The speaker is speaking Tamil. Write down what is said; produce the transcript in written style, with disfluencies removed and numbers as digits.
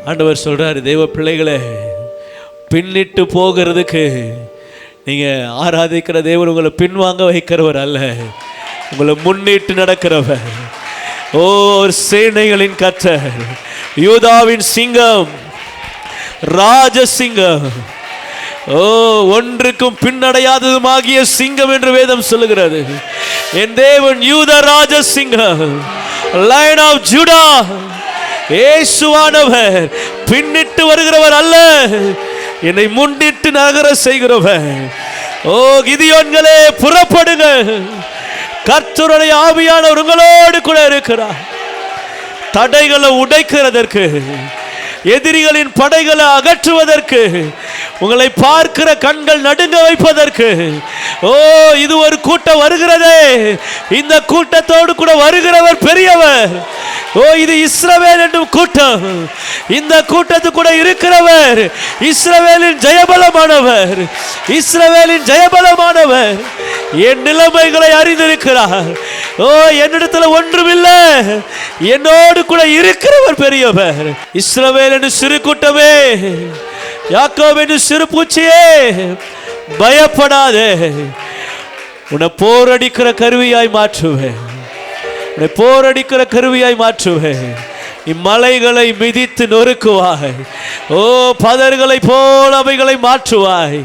ஆண்டவர் சொல்றாரு, தேவ பிள்ளைகளே, பின்னிட்டு போகிறதுக்கு நீங்க ஆராதிக்கிற தேவன் உங்களை பின்வாங்க வைக்கிறவர் அல்ல, உங்களை முன்னிட்டு நடக்கிறவர். ஓ சேனைகளின் கர்த்தர், யூதாவின் சிங்கம், ராஜசிங்கம், ஓ ஒன்றுக்கும் பின்னடையாததுமாகிய சிங்கம் என்று வேதம் சொல்லுகிறது. என் தேவன் யூத ராஜசிங்கம், லைன் ஆஃப் ஜூடா. இயேசுவானவர் பின்னிட்டு வருகிறவர் அல்ல, என்னை முன்னிட்டு நகர செய்கிறவர். ஓ கிதியோன்களே, புறப்படுங்க, கர்த்தருடைய ஆவியானவர் உங்களோடு கூட இருக்கிறார். தடைகளை உடைக்கிறதற்கு, எதிரிகளின் படைகளை அகற்றுவதற்கு, உங்களை பார்க்கிற கண்கள் நடுங்க வைப்பதற்கு. ஓ இது ஒரு கூட்டம் வருகிறதே, இந்த கூட்டத்தோடு கூட வருகிறவர் பெரியவர். ஓ இது இஸ்ரவேல் என்னும் கூட்டம், இந்த கூட்டத்து கூட இருக்கிறவர் இஸ்ரவேலின் ஜெயபலமானவர், இஸ்ரவேலின் ஜெயபலமானவர். என் நிலைமைகளை அறிந்திருக்கிறார். ஓ என்னிடத்தில் ஒன்றுமில்லை, என்னோடு கூட இருக்கிறவர் பெரியவர். இஸ்ரவேல் என்று சிறு கூட்டமே, யாக்கோபு என்று சிறு பூச்சியே, பயப்படாதே, உன்னை போரடிக்கிற கருவியாய் மாற்றுவேன், உன்னை போரடிக்கிற கருவியாய் மாற்றுவேன். இம்மலைகளை மிதித்து நொறுக்குவாய். ஓ பதர்களை போல் அவைகளை மாற்றுவாய்.